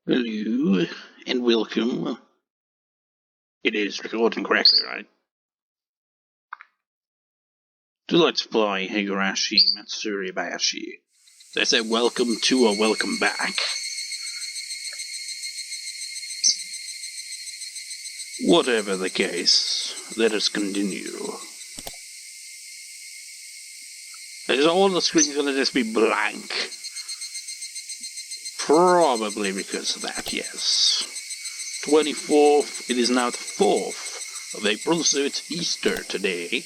Hello, and welcome. It is recording correctly, right? To Let's Play Higurashi Matsuribayashi. Did I say welcome to or welcome back? Whatever the case, let us continue. Is all the screen gonna just be blank? Probably because of that, yes. 24th, it is now the 4th of April, so it's Easter today.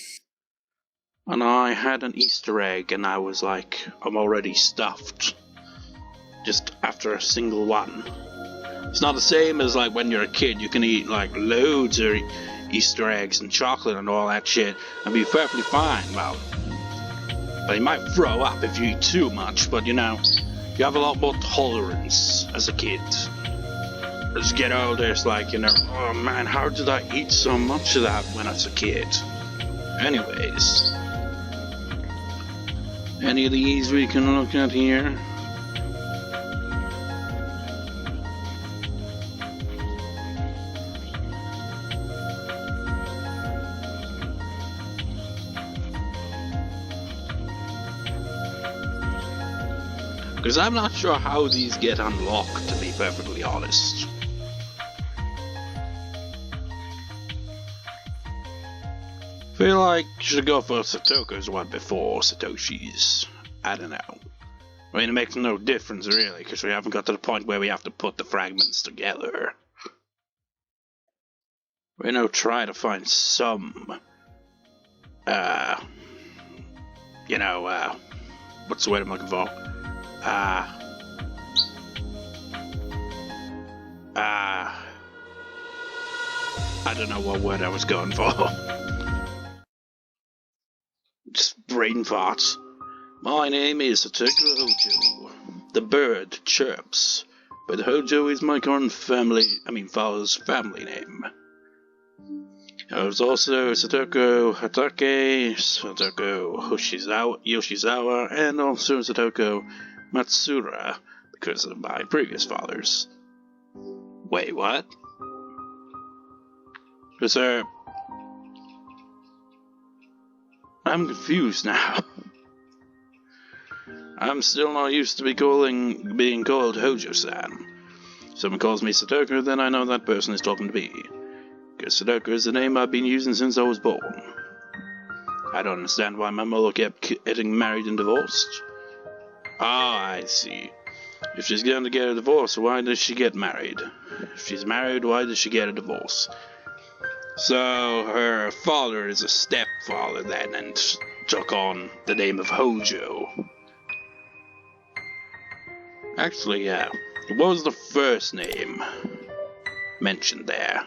And I had an Easter egg and I was like, I'm already stuffed. Just after a single one. It's not the same as like when you're a kid, you can eat like loads of Easter eggs and chocolate and all that shit and be perfectly fine. Well, but you might throw up if you eat too much, but you know, you have a lot more tolerance as a kid. As you get older, it's like, you know, oh man, how did I eat so much of that when I was a kid? Anyways. Any of these we can look at here? Because I'm not sure how these get unlocked, to be perfectly honest. Feel like you should go for Satoko's one before Satoshi's. I don't know. I mean, it makes no difference really, because we haven't got to the point where we have to put the fragments together. We now try to find some, you know, what's the word I'm looking for? I don't know what word I was going for. Just brain farts. My name is Satoko Houjou. The bird chirps, but Houjou is my current father's family name. I was also Satoko Hatake, Satoko Yoshizawa, and also Satoko Matsura, because of my previous fathers. Wait, what? Sir, I'm confused now. I'm still not used to being called Hojo-san. Someone calls me Satoko, then I know that person is talking to me. Because Satoko is the name I've been using since I was born. I don't understand why my mother kept getting married and divorced. Ah, I see. If she's going to get a divorce, why does she get married? If she's married, why does she get a divorce? So, her father is a stepfather then, and took on the name of Hojo. Actually, yeah. What was the first name mentioned there?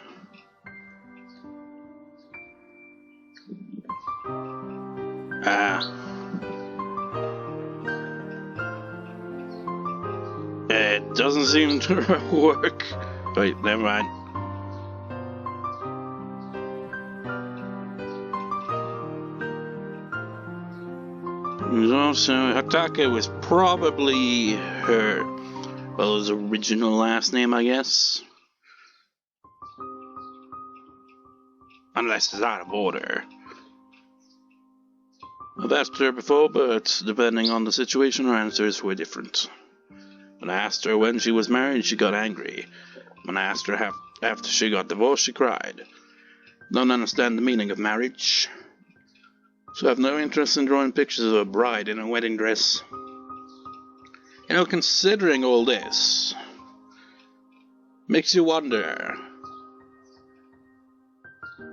It doesn't seem to work. Wait, never mind. Also, Hatake was probably his original last name, I guess. Unless it's out of order. I've asked her before, but depending on the situation, her answers were different. When I asked her when she was married, she got angry. When I asked her after she got divorced, she cried. Don't understand the meaning of marriage. So I have no interest in drawing pictures of a bride in a wedding dress. You know, considering all this, makes you wonder.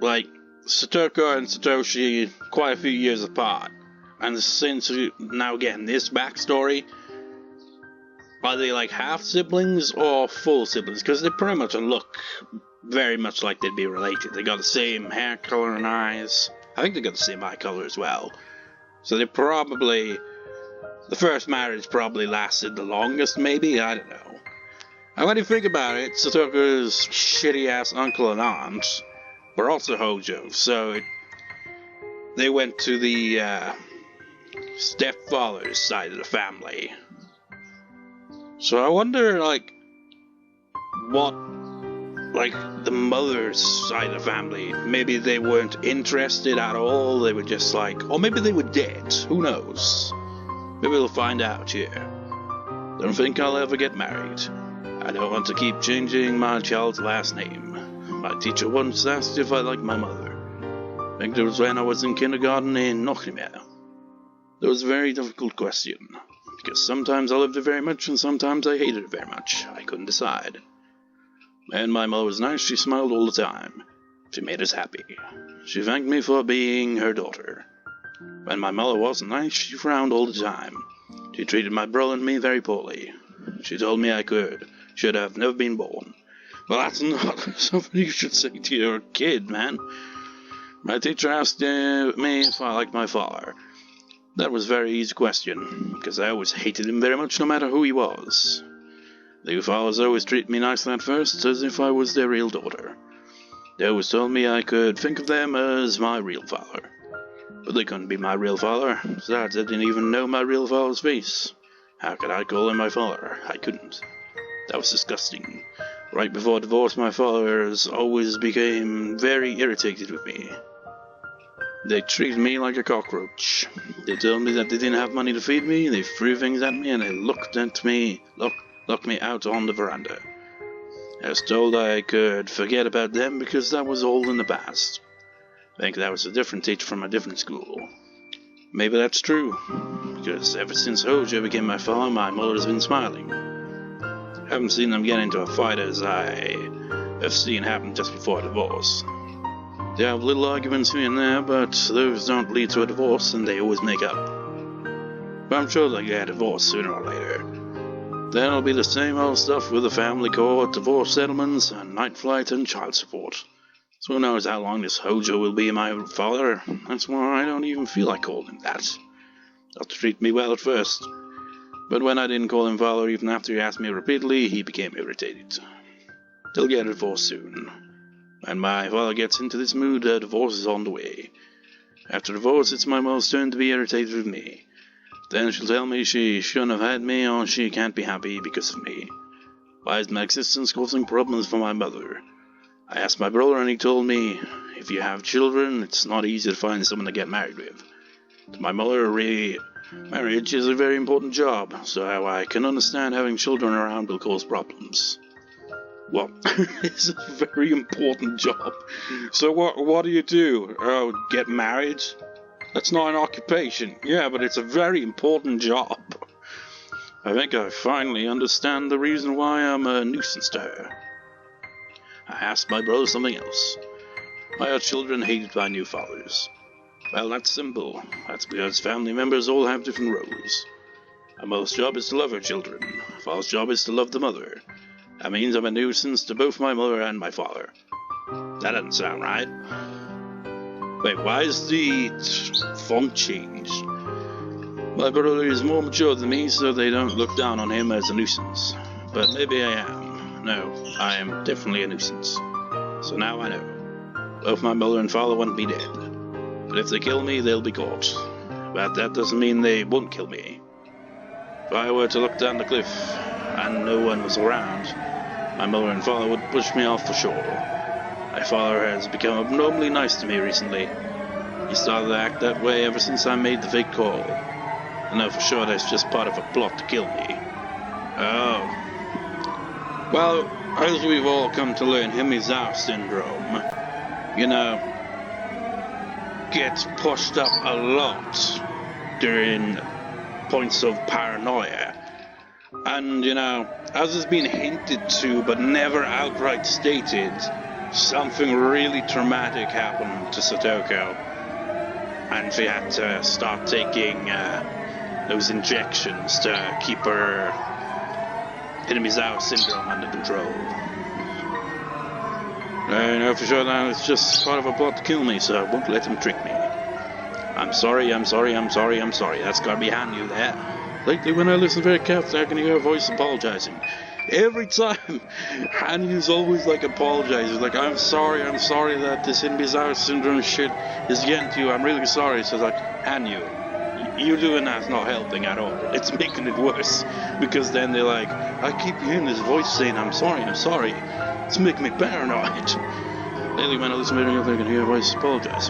Like, Satoko and Satoshi, quite a few years apart, and since we're now getting this backstory, are they like half siblings or full siblings? Because they pretty much look very much like they'd be related. They got the same hair color and eyes. I think they got the same eye color as well. So they probably, the first marriage probably lasted the longest, maybe? I don't know. And when you think about it, Satoko's shitty ass uncle and aunt were also Hojo, so they went to the stepfather's side of the family. So I wonder, like, what, like, the mother's side of the family, maybe they weren't interested at all, they were just like, or maybe they were dead, who knows? Maybe we'll find out here. Don't think I'll ever get married. I don't want to keep changing my child's last name. My teacher once asked if I liked my mother. I think it was when I was in kindergarten in Nochrimea. That was a very difficult question, because sometimes I loved her very much and sometimes I hated her very much. I couldn't decide. And my mother was nice, she smiled all the time. She made us happy. She thanked me for being her daughter. When my mother wasn't nice, she frowned all the time. She treated my brother and me very poorly. She told me I should have never been born. Well, that's not something you should say to your kid, man. My teacher asked me if I liked my father. That was a very easy question, because I always hated him very much no matter who he was. The fathers always treated me nicely at first, as if I was their real daughter. They always told me I could think of them as my real father. But they couldn't be my real father. Besides, I didn't even know my real father's face. How could I call him my father? I couldn't. That was disgusting. Right before divorce, my fathers always became very irritated with me. They treated me like a cockroach. They told me that they didn't have money to feed me, they threw things at me, and they looked me out on the veranda. I was told I could forget about them because that was all in the past. I think that was a different teacher from a different school. Maybe that's true, because ever since Houjou became my father, my mother has been smiling. I haven't seen them get into a fight as I have seen happen just before a divorce. They have little arguments here and there, but those don't lead to a divorce, and they always make up. But I'm sure they'll get a divorce sooner or later. Then it'll be the same old stuff with the family court, divorce settlements, and night flight and child support. So who knows how long this Houjou will be my father. That's why I don't even feel like calling him that. They'll treat me well at first. But when I didn't call him father, even after he asked me repeatedly, he became irritated. They'll get a divorce soon. When my father gets into this mood, a divorce is on the way. After divorce, it's my mother's turn to be irritated with me. Then she'll tell me she shouldn't have had me, or she can't be happy because of me. Why is my existence causing problems for my mother? I asked my brother and he told me, if you have children, it's not easy to find someone to get married with. To my mother, marriage is a very important job, so I can understand having children around will cause problems. Well, it's a very important job. So what do you do? Oh, get married? That's not an occupation. Yeah, but it's a very important job. I think I finally understand the reason why I'm a nuisance to her. I asked my brother something else. Why are children hated by new fathers? Well, that's simple. That's because family members all have different roles. A mother's job is to love her children. A father's job is to love the mother. That means I'm a nuisance to both my mother and my father. That doesn't sound right. Wait, why is the font changed? My brother is more mature than me, so they don't look down on him as a nuisance. But maybe I am. No, I am definitely a nuisance. So now I know. Both my mother and father want me dead. But if they kill me, they'll be caught. But that doesn't mean they won't kill me. If I were to look down the cliff, and no one was around, my mother and father would push me off for sure. My father has become abnormally nice to me recently. He started to act that way ever since I made the fake call. I know for sure that's just part of a plot to kill me. Oh. Well, as we've all come to learn, Higurashi syndrome, gets pushed up a lot during points of paranoia. And, as has been hinted to but never outright stated, something really traumatic happened to Satoko. And she had to start taking those injections to keep her Higurashi syndrome under control. I know for sure now it's just part of a plot to kill me, so I won't let him trick me. I'm sorry. That's gotta be Hanyu there. Lately when I listen very carefully, I can hear her voice apologizing. Every time, Hanyu's always apologizing, I'm sorry that this Higurashi syndrome shit is getting to you, I'm really sorry. So Hanyu, you doing that's not helping at all. It's making it worse. Because then they're like, I keep hearing this voice saying, I'm sorry. It's making me paranoid. Lately, when I listen to it, I can hear a voice apologize.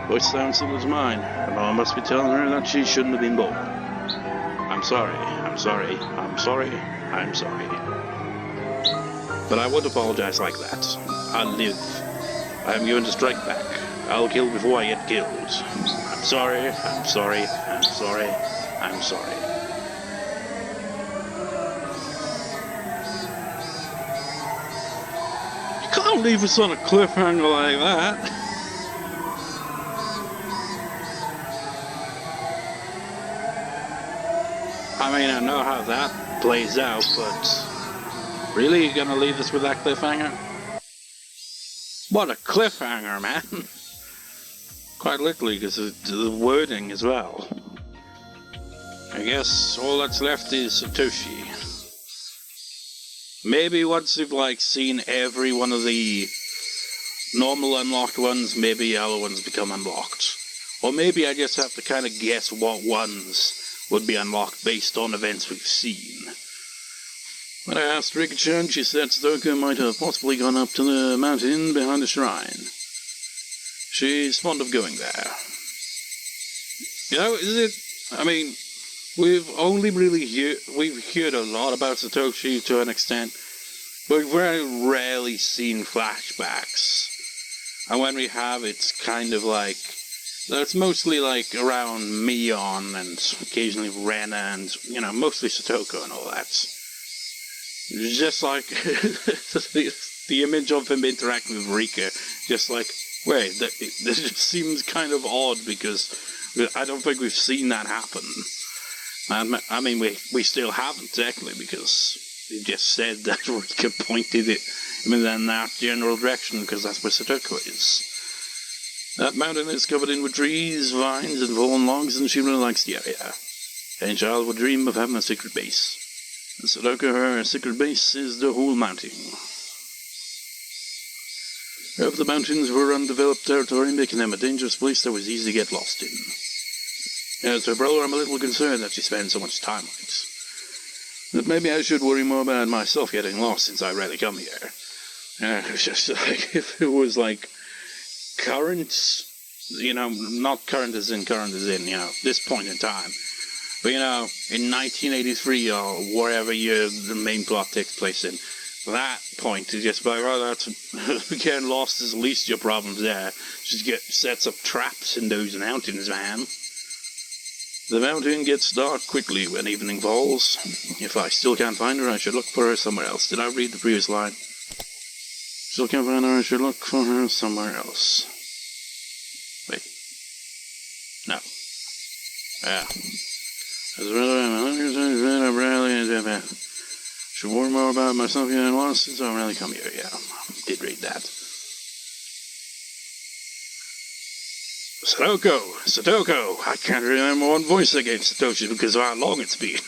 Voice sounds similar to mine, and I must be telling her that she shouldn't have been born. I'm sorry. But I won't apologize like that. I'll live. I'm going to strike back. I'll kill before I get killed. I'm sorry. You can't leave us on a cliffhanger like that. I mean, I know how that plays out, but really, you're gonna leave us with that cliffhanger? What a cliffhanger, man! Quite literally, because of the wording as well. I guess all that's left is Satoshi. Maybe once you've, seen every one of the normal unlocked ones, maybe other ones become unlocked. Or maybe I just have to kind of guess what ones would be unlocked based on events we've seen. When I asked Rika-chan, she said Satoko might have possibly gone up to the mountain behind the shrine. She's fond of going there. We've only really we've heard a lot about Satoshi to an extent, but we've very rarely seen flashbacks. And when we have, it's kind of it's mostly around Mion and occasionally Rena and, mostly Satoko and all that. Just the image of him interacting with Rika, just wait, this just seems kind of odd because I don't think we've seen that happen. I mean, we still haven't technically because he just said that Rika pointed it in that general direction because that's where Satoko is. That mountain is covered in with trees, vines, and fallen logs, and she really likes the area. Any child would dream of having a secret base. And Satoko, her secret base is the whole mountain. If the mountains were undeveloped territory, making them a dangerous place that was easy to get lost in. As her brother, I'm a little concerned that she spends so much time on it. But maybe I should worry more about myself getting lost since I rarely come here. It's just if it was current, not current as in, this point in time. But, in 1983 or wherever year the main plot takes place in, that point is just that's getting lost is at least your problems there. Just sets up traps in those mountains, man. The mountain gets dark quickly when evening falls. If I still can't find her, I should look for her somewhere else. Did I read the previous line? Still can't find her, I should look for her somewhere else. Wait. No. Yeah. Should worry more about myself than once since I really come here. Yeah, did read that. Satoko! I can't remember one voice I gave Satoshi because of how long it's been.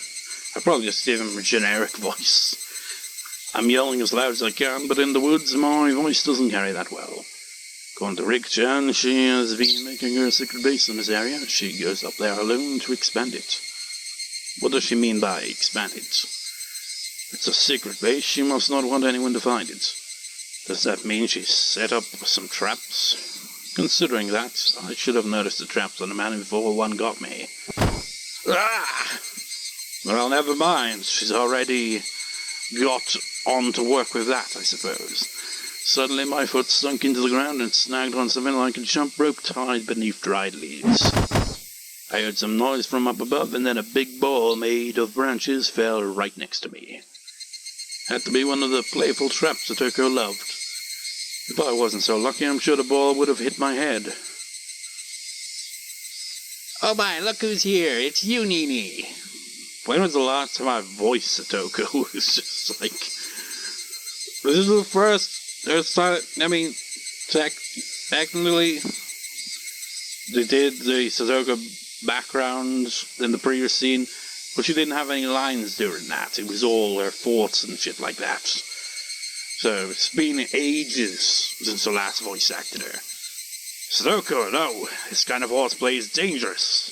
I probably just gave him a generic voice. I'm yelling as loud as I can, but in the woods my voice doesn't carry that well. According to Rika-chan, she has been making her secret base in this area. She goes up there alone to expand it. What does she mean by expand it? It's a secret base, she must not want anyone to find it. Does that mean she set up some traps? Considering that, I should have noticed the traps on the mountain before one got me. Ah! Well, never mind. She's already got on to work with that, I suppose. Suddenly my foot sunk into the ground and snagged on something like a jump rope tied beneath dried leaves. I heard some noise from up above, and then a big ball made of branches fell right next to me. Had to be one of the playful traps Satoko loved. If I wasn't so lucky, I'm sure the ball would have hit my head. Oh my, look who's here. It's you, Nini. When was the last time I voiced Satoko? It was just this is the first time, technically, they did the Satoko background in the previous scene, but she didn't have any lines during that. It was all her thoughts and shit like that. So it's been ages since the last voice acted her. Satoko, no, this kind of horseplay is dangerous.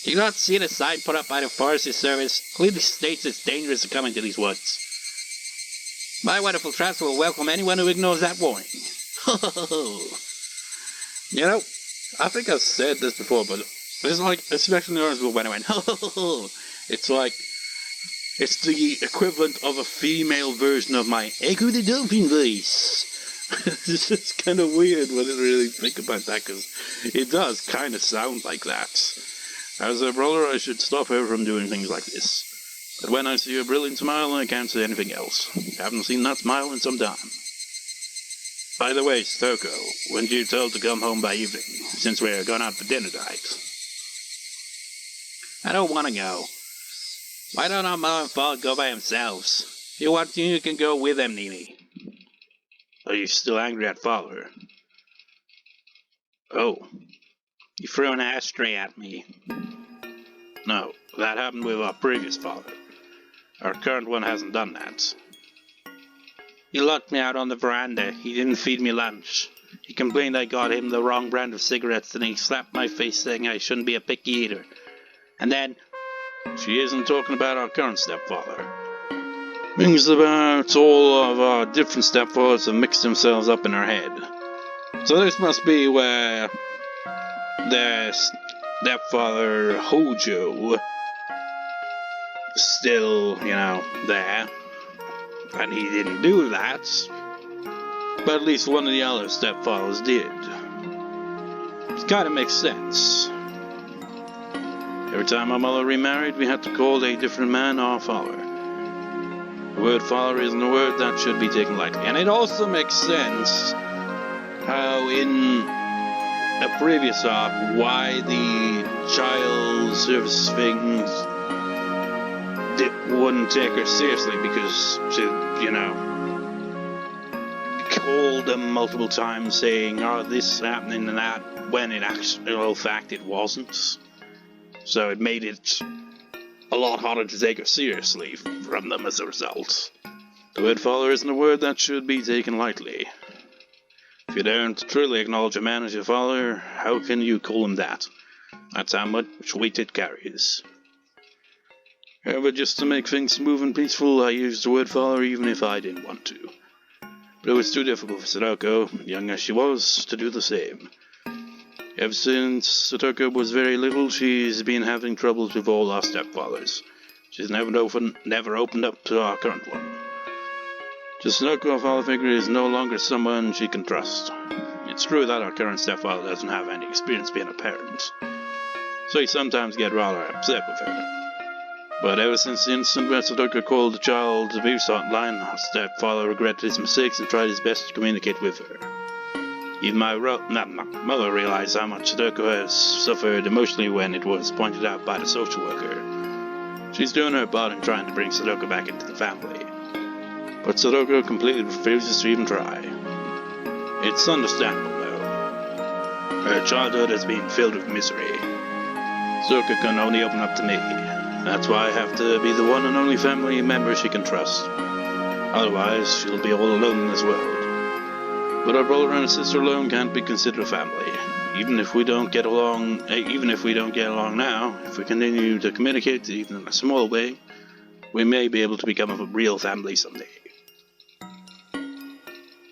Do you not see the sign put up by the Forestry Service? Clearly states it's dangerous to come into these woods. My wonderful trust will welcome anyone who ignores that warning. You know, I think I've said this before, but it's like, especially when I went, it's like, it's the equivalent of a female version of my Echo the Dolphin voice. It's just kind of weird when you really think about that, because it does kind of sound like that. As a brother, I should stop her from doing things like this. But when I see her brilliant smile, I can't say anything else. Haven't seen that smile in some time. By the way, Satoko, when you told to come home by evening, since we're going out for dinner tonight? I don't want to go. Why don't our mother and father go by themselves? If you want to, you can go with them, Nini. Are you still angry at father? Oh. You threw an ashtray at me. No, that happened with our previous father. Our current one hasn't done that. He locked me out on the veranda. He didn't feed me lunch. He complained I got him the wrong brand of cigarettes, and he slapped my face saying I shouldn't be a picky eater. And then... She isn't talking about our current stepfather. Means about all of our different stepfathers have mixed themselves up in her head. So this must be where their stepfather Houjou still, there. And he didn't do that. But at least one of the other stepfathers did. It kind of makes sense. Every time our mother remarried, we had to call a different man our father. The word father isn't a word that should be taken lightly. And it also makes sense how in a previous arc, why the child service things wouldn't take her seriously, because she, called them multiple times saying, oh, this is happening and that, when in actual fact it wasn't. So it made it a lot harder to take her seriously from them as a result. The word father isn't a word that should be taken lightly. If you don't truly acknowledge a man as your father, how can you call him that? That's how much weight it carries. However, just to make things smooth and peaceful, I used the word father even if I didn't want to. But it was too difficult for Satoko, young as she was, to do the same. Ever since Satoko was very little, she's been having troubles with all our stepfathers. She's never opened up to our current one. To Satoko, our father figure is no longer someone she can trust. It's true that our current stepfather doesn't have any experience being a parent, so he sometimes gets rather upset with her. But ever since the incident where Satoko called the child abuse hotline, our stepfather regretted his mistakes and tried his best to communicate with her. Even my mother realized how much Satoko has suffered emotionally when it was pointed out by the social worker. She's doing her part in trying to bring Satoko back into the family. But Satoko completely refuses to even try. It's understandable, though. Her childhood has been filled with misery. Satoko can only open up to me. That's why I have to be the one and only family member she can trust. Otherwise, she'll be all alone in this world. But our brother and sister alone can't be considered a family. Even if we don't get along now, if we continue to communicate, even in a small way, we may be able to become a real family someday.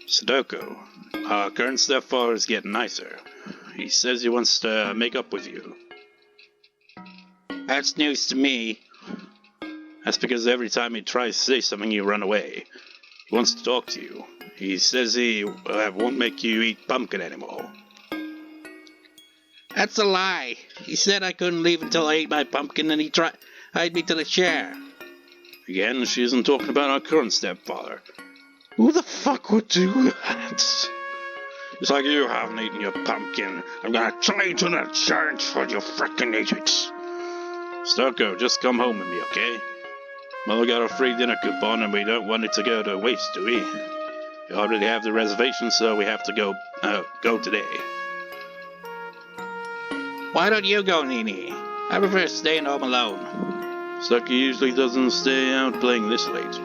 Satoko, our current stepfather is getting nicer. He says he wants to make up with you. That's news to me. That's because every time he tries to say something, you run away. He wants to talk to you. He says he won't make you eat pumpkin anymore. That's a lie. He said I couldn't leave until I ate my pumpkin, and he tied me to the chair. Again, she isn't talking about our current stepfather. Who the fuck would do that? It's like you haven't eaten your pumpkin. I'm gonna tie you to the chair until you frickin' eat it. Satoko, just come home with me, okay? Mother got a free dinner coupon and we don't want it to go to waste, do we? We already have the reservation, so we have to go today. Why don't you go, Nini? I prefer staying home alone. Saki usually doesn't stay out playing this late.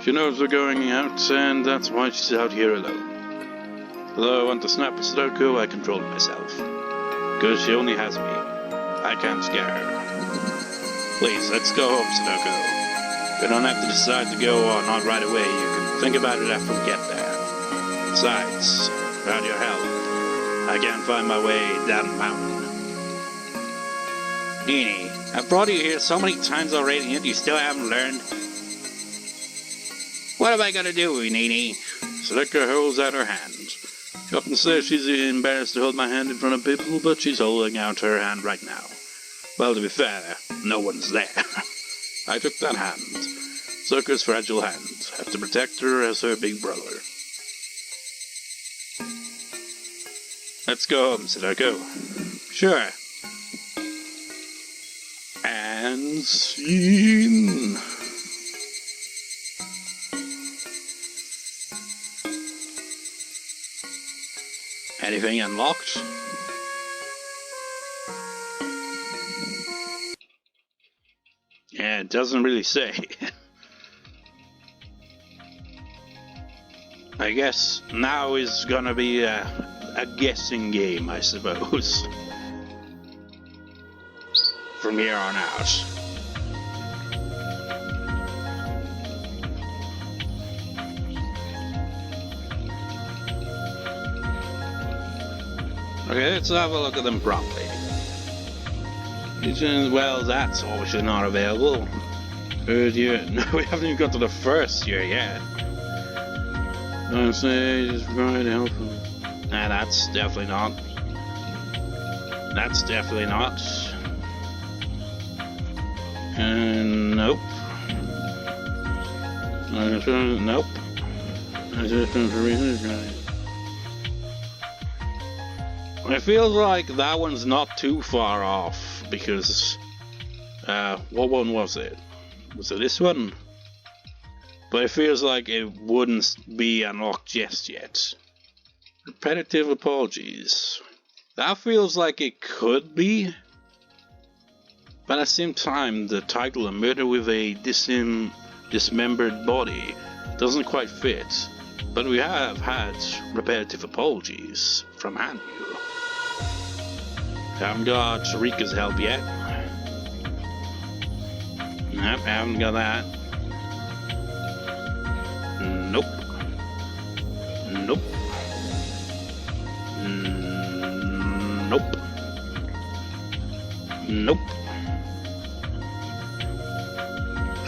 She knows we're going out, and that's why she's out here alone. Although I want to snap at Satoko, I control myself. Because she only has me. I I can't scare her. Please, let's go home, Satoko. You don't have to decide to go or not right away. You can think about it after we get there. Besides, without your help, I can't find my way down the mountain. Nini, I've brought you here so many times already, yet you still haven't learned. What am I gonna do, Nini? Satoko holds out her hand. She often says she's embarrassed to hold my hand in front of people, but she's holding out her hand right now. Well, to be fair, no one's there. I took that hand. Satoko's fragile hand. Have to protect her as her big brother. Let's go home, Satoko. Sure. And scene. Anything unlocked? Yeah, it doesn't really say. I guess now is gonna be a guessing game, I suppose. From here on out. Okay, let's have a look at them properly. Well, that's obviously not available. Third year. No, we haven't even got to the first year yet. I say just provide help. Nah, that's definitely not. That's definitely not. Nope. Nope. It feels like that one's not too far off because what one was it? Was it this one? But it feels like it wouldn't be unlocked just yet. Repetitive apologies. That feels like it could be. But at the same time, the title "A Murder with a Dismembered Body" doesn't quite fit. But we have had repetitive apologies from Hanyu. Haven't got Rika's help yet. Nope, haven't got that. Nope. Nope. Nope. Nope.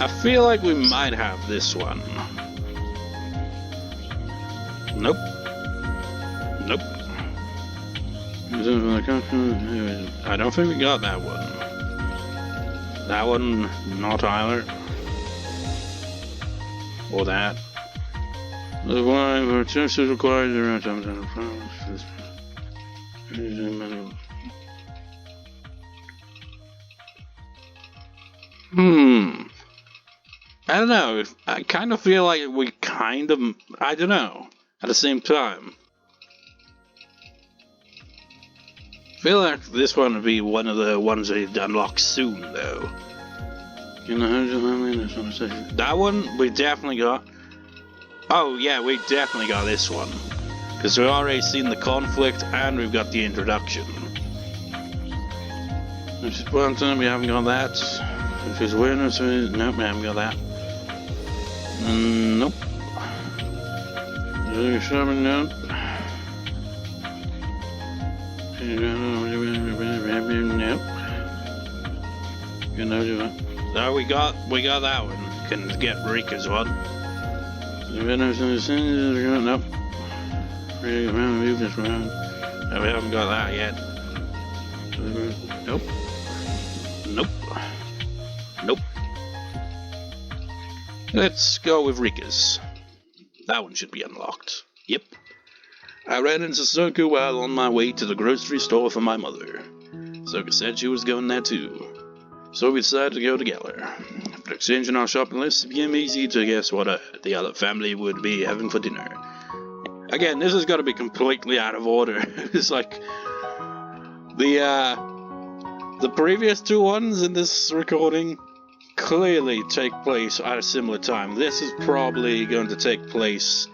I feel like we might have this one. Nope. Nope. I don't think we got that one. That one, not either. Or that. The one for checks is required around time. I don't know. I kind of feel like we kind of. I don't know. At the same time. I feel like this one would be one of the ones we unlock soon, though. That one we definitely got. Oh yeah, we definitely got this one. Because we've already seen the conflict and we've got the introduction. If it's one time we haven't got that. If it's awareness, nope, we haven't got that. Nope. Nope. No, we got that one. Can get Rika's one. Nope. No, we haven't got that yet. Nope. Nope. Nope. Let's go with Rika's. That one should be unlocked. Yep. I ran into Satoko while on my way to the grocery store for my mother. Satoko said she was going there too. So we decided to go together. After exchanging our shopping lists, it became easy to guess what the other family would be having for dinner. Again, this has got to be completely out of order. It's like the previous two ones in this recording clearly take place at a similar time. This is probably going to take place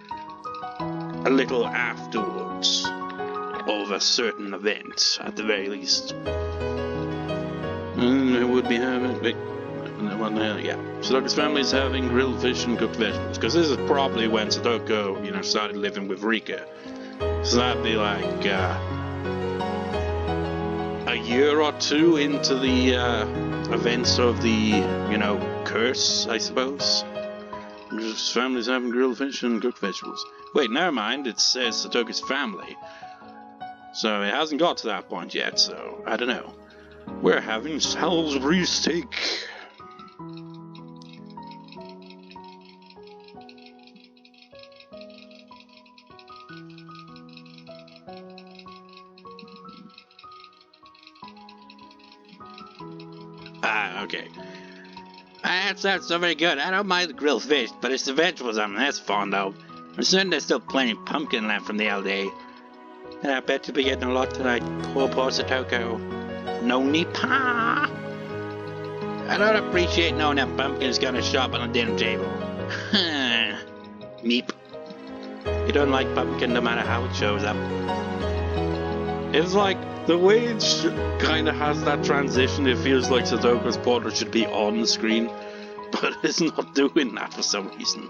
a little afterwards of a certain event, at the very least. be having... Wait, yeah. Satoko's family is having grilled fish and cooked vegetables. Because this is probably when Satoko, started living with Rika. So that'd be like a year or two into the events of the, curse, I suppose. His family's having grilled fish and cooked vegetables. Wait, never mind. It says Satoko's family. So it hasn't got to that point yet, so I don't know. We're having Salisbury steak. Okay. That's not so very good. I don't mind the grilled fish, but it's the vegetables I'm less fond of. I'm certain there's still plenty of pumpkin left from the other day. And I bet you'll be getting a lot tonight, poor Satoko. No nipa! I don't appreciate knowing that pumpkin's gonna show up on the dinner table. Meep. You don't like pumpkin no matter how it shows up. It's like, the way it kind of has that transition, it feels like Satoko's portrait should be on the screen, but it's not doing that for some reason.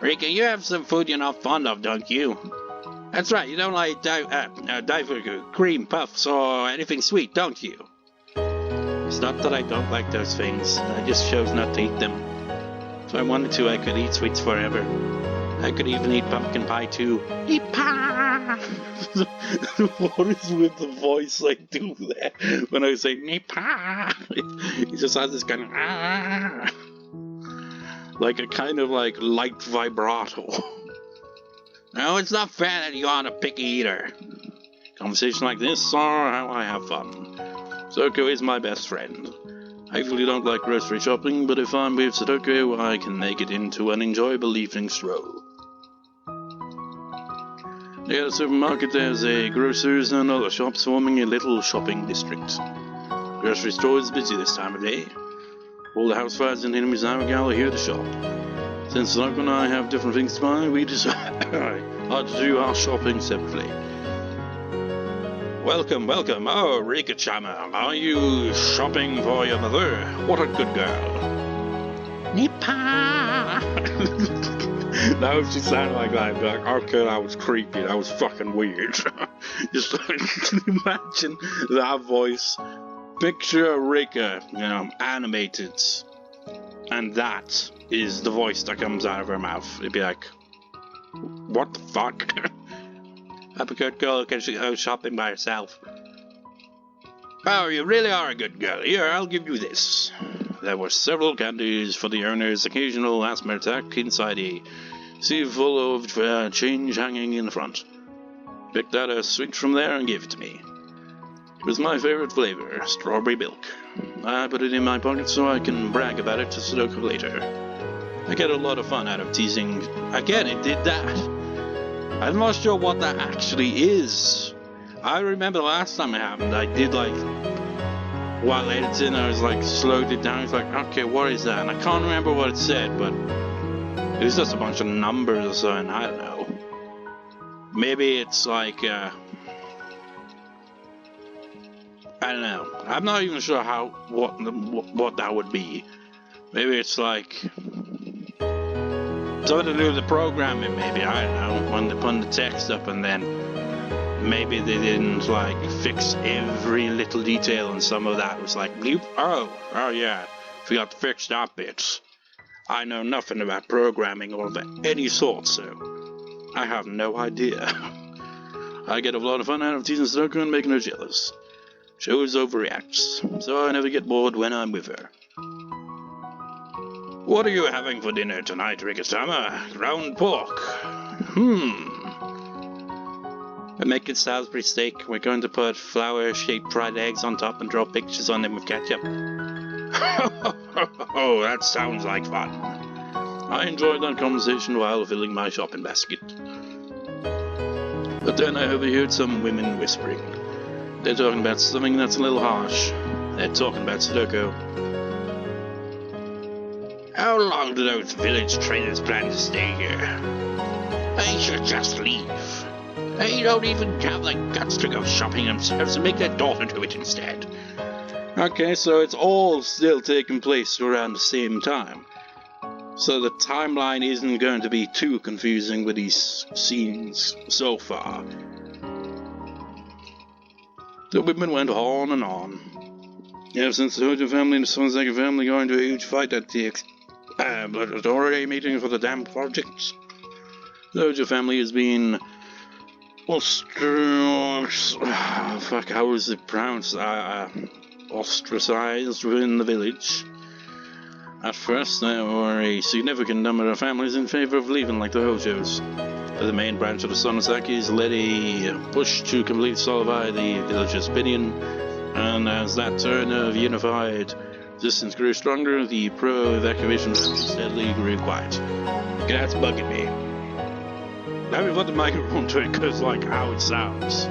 Rika, you have some food you're not fond of, don't you? That's right, you don't like daifuku, cream puffs, or anything sweet, don't you? It's not that I don't like those things, I just chose not to eat them. If I wanted to, I could eat sweets forever. I could even eat pumpkin pie too. Nipa! What is with the voice I do there when I say Nipa? It just has this kind of like a kind of like light vibrato. No, it's not fair that you aren't a picky eater. Conversation like this are how I have fun. Satoko is my best friend. I really don't like grocery shopping, but if I'm with Satoko, I can make it into an enjoyable evening stroll. Near the supermarket, there's a grocer's and other shops forming a little shopping district. The grocery store is busy this time of day. All the housewives and enemies now gather here to shop. Since Satoko and I have different things to buy, we decide how to do our shopping separately. Welcome. Oh, Rika-chama, are you shopping for your mother? What a good girl. Nipa! Now if she sounded like that, I'd be like, okay, that was creepy, that was fucking weird. Just imagine that voice. Picture Rika, animated. And that is the voice that comes out of her mouth. It'd be like, what the fuck? I'm a good girl, can she go shopping by herself? Oh, you really are a good girl. Here, I'll give you this. There were several candies for the earner's occasional asthma attack inside a sieve full of change hanging in the front. Picked out a sweet from there and gave it to me. It was my favorite flavor, strawberry milk. I put it in my pocket so I can brag about it to Satoko later. I get a lot of fun out of teasing. Again, it did that. I'm not sure what that actually is. I remember the last time it happened, I did while editing, I was slowed it down. It's like, okay, what is that? And I can't remember what it said, but it was just a bunch of numbers or something. I don't know. Maybe it's I don't know. I'm not even sure what that would be. Maybe it's something to do with the programming. Maybe, I don't know. When they put the text up and then maybe they didn't fix every little detail, and some of that was bleep. Oh yeah, forgot to fix that bit. I know nothing about programming or of any sort, so I have no idea. I get a lot of fun out of teasing Satoko and making her jealous. She always overreacts, so I never get bored when I'm with her. What are you having for dinner tonight, Rika-sama? Ground pork. We're making Salisbury steak. We're going to put flower-shaped fried eggs on top and draw pictures on them with ketchup. Oh, that sounds like fun. I enjoyed that conversation while filling my shopping basket. But then I overheard some women whispering. They're talking about something that's a little harsh. They're talking about Satoko. How long do those village traders plan to stay here? They should just leave. They don't even have the guts to go shopping themselves and make their daughter do it instead. Okay, so it's all still taking place around the same time. So the timeline isn't going to be too confusing with these scenes so far. The women went on and on. Ever since the Houjou family and the Satoko family got into a huge fight at the exploratory meeting for the dam project, the Houjou family has been ostracized within the village. At first, there were a significant number of families in favor of leaving, like the Houjous. But the main branch of the Sonosakis led a push to completely solidify the village's opinion, and as that turn of unified resistance grew stronger, the pro-evacuation steadily grew quiet. That's bugging me. Let me put the microphone to it, because like how it sounds.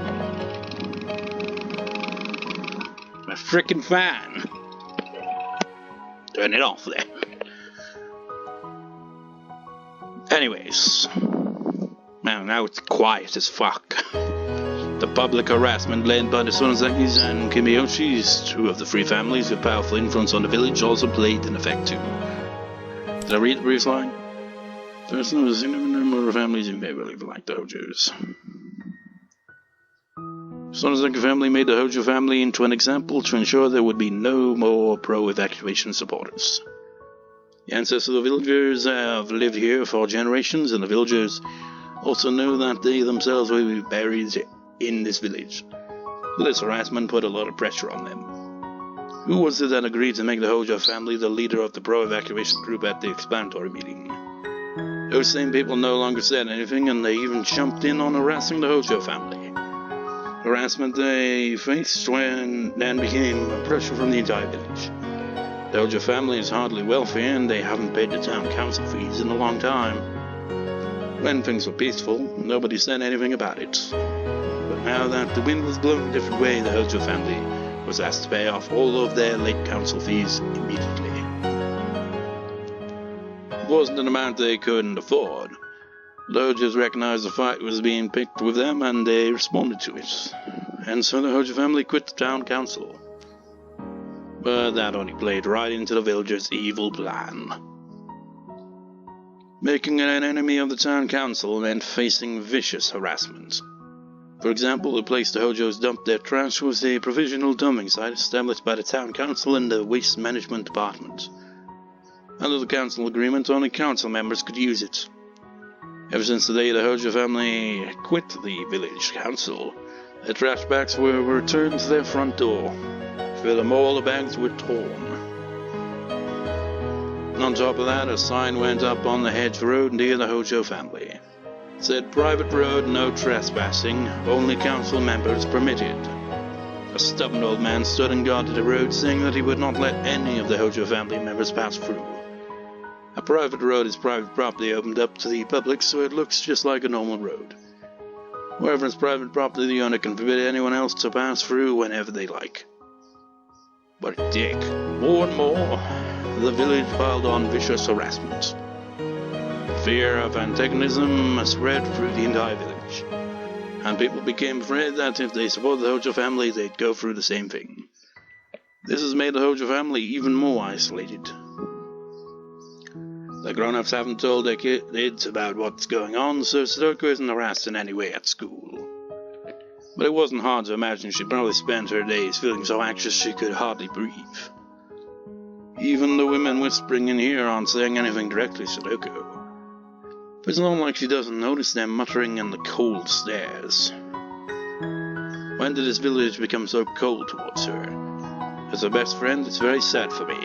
I'm a freaking fan. Turn it off there. Anyways, now it's quiet as fuck. The public harassment led by the Sonosakis and Kimiyoshis, two of the three families with powerful influence on the village, also played in effect too. Did I read the brief line? First, there was a significant number of families in favor of like the Houjous. Sonosaki family made the Houjou family into an example to ensure there would be no more pro-evacuation supporters. The ancestors of the villagers have lived here for generations, and the villagers also know that they themselves will be buried in this village. So this harassment put a lot of pressure on them. Who was it that agreed to make the Houjou family the leader of the pro-evacuation group at the explanatory meeting? Those same people no longer said anything, and they even jumped in on harassing the Houjou family. Harassment they faced when then became pressure from the entire village. The Houjou family is hardly wealthy, and they haven't paid the town council fees in a long time. When things were peaceful, nobody said anything about it. But now that the wind was blowing a different way, the Houjou family was asked to pay off all of their late council fees immediately. It wasn't an amount they couldn't afford. The Houjous recognized the fight was being picked with them, and they responded to it. And so the Houjou family quit the town council. But that only played right into the villagers' evil plan. Making an enemy of the town council meant facing vicious harassment. For example, the place the Houjous dumped their trash was a provisional dumping site established by the town council and the waste management department. Under the council agreement, only council members could use it. Ever since the day the Houjou family quit the village council, their trash bags were returned to their front door. Furthermore, the bags were torn. And on top of that, a sign went up on the hedge road near the Houjou family. It said, "Private road, no trespassing, only council members permitted." A stubborn old man stood and guarded the road, saying that he would not let any of the Houjou family members pass through. A private road is private property opened up to the public, so it looks just like a normal road. Wherever it's private property, the owner can forbid anyone else to pass through whenever they like. But a dick. More and more, the village piled on vicious harassment. Fear of antagonism spread through the entire village, and people became afraid that if they supported the Houjou family, they'd go through the same thing. This has made the Houjou family even more isolated. The grown-ups haven't told their kids about what's going on, so Satoko isn't harassed in any way at school. But it wasn't hard to imagine she'd probably spent her days feeling so anxious she could hardly breathe. Even the women whispering in here aren't saying anything directly to Satoko. But it's not like she doesn't notice them muttering in the cold stares. When did this village become so cold towards her? As her best friend, it's very sad for me.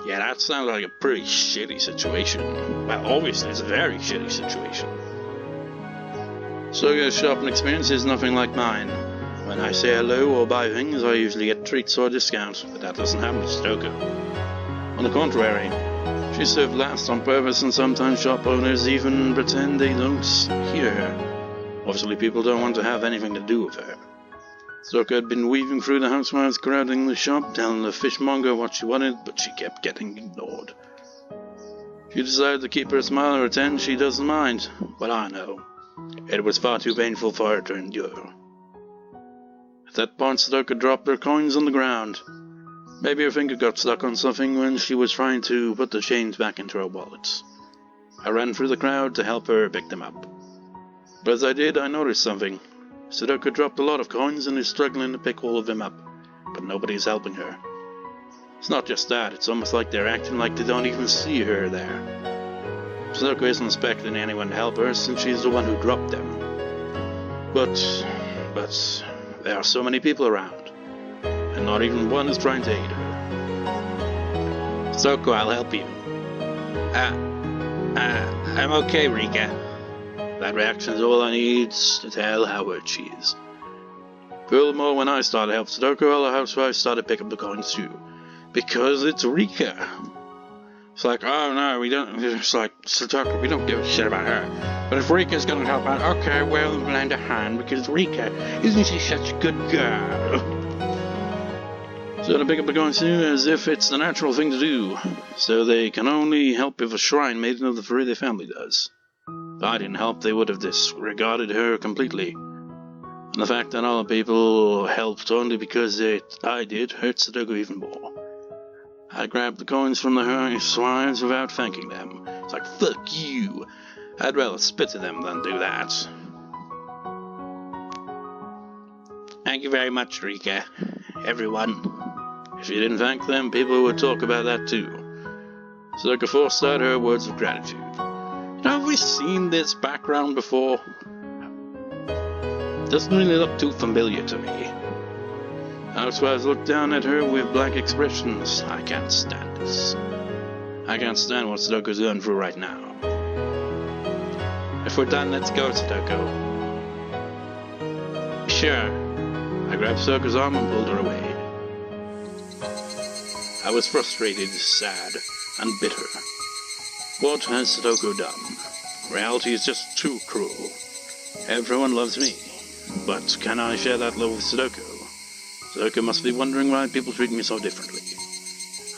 Yeah, that sounds like a pretty shitty situation. Well, obviously it's a very shitty situation. Soga's shopping experience is nothing like mine. When I say hello or buy things, I usually get treats or a discount, but that doesn't happen to Satoko. On the contrary, she's served last on purpose, and sometimes shop owners even pretend they don't hear her. Obviously people don't want to have anything to do with her. Satoko had been weaving through the housewives crowding the shop, telling the fishmonger what she wanted, but she kept getting ignored. She decided to keep her smile and pretend she doesn't mind, but I know. It was far too painful for her to endure. At that point, Satoko dropped her coins on the ground. Maybe her finger got stuck on something when she was trying to put the chains back into her wallet. I ran through the crowd to help her pick them up. But as I did, I noticed something. Satoko dropped a lot of coins and is struggling to pick all of them up, but nobody's helping her. It's not just that, it's almost like they're acting like they don't even see her there. Satoko isn't expecting anyone to help her since she's the one who dropped them. But there are so many people around, and not even one is trying to aid her. Satoko, I'll help you. I'm okay, Rika. That reaction is all I need to tell how hurt she is. Furthermore, when I started to help Satoko, all the housewives started to pick up the coins too. Because it's Rika. It's like, oh no, we don't, it's like, Satoko, we don't give a shit about her. But if Rika's gonna help out, okay, well, we'll lend a hand because Rika, isn't she such a good girl? So to pick up the coins too, as if it's the natural thing to do. So they can only help if a shrine made of the Furide family does. If I didn't help, they would have disregarded her completely. And the fact that all the people helped only because I did hurts Satoko even more. I grabbed the coins from the housewives without thanking them. It's like, fuck you! I'd rather spit at them than do that. Thank you very much, Rika. Everyone. If you didn't thank them, people would talk about that too. Satoko forced out her words of gratitude. Have we seen this background before? Doesn't really look too familiar to me. Housewives looked down at her with blank expressions. I can't stand this. I can't stand what Satoko's going through right now. If we're done, let's go, Satoko. Sure. I grabbed Satoko's arm and pulled her away. I was frustrated, sad, and bitter. What has Satoko done? Reality is just too cruel. Everyone loves me, but can I share that love with Satoko? Satoko must be wondering why people treat me so differently.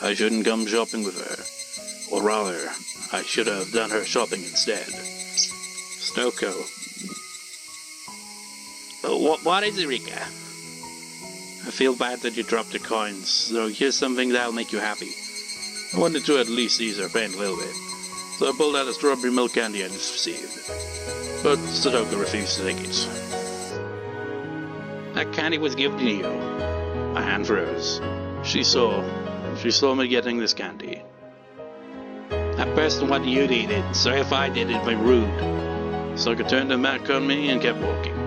I shouldn't come shopping with her. Or rather, I should have done her shopping instead. Satoko. What is it, Rika? I feel bad that you dropped the coins, so here's something that'll make you happy. I wanted to at least ease her pain a little bit, so I pulled out a strawberry milk candy I just received. But Satoko refused to take it. That candy was given to you. My hand froze. She saw me getting this candy. That person wanted you to eat it, so if I did, it'd be rude. Satoko turned her back on me and kept walking.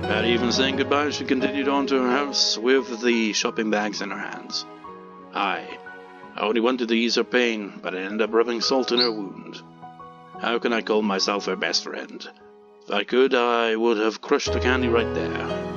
Without even saying goodbye, she continued on to her house with the shopping bags in her hands. I only wanted to ease her pain, but I ended up rubbing salt in her wound. How can I call myself her best friend? If I could, I would have crushed the candy right there.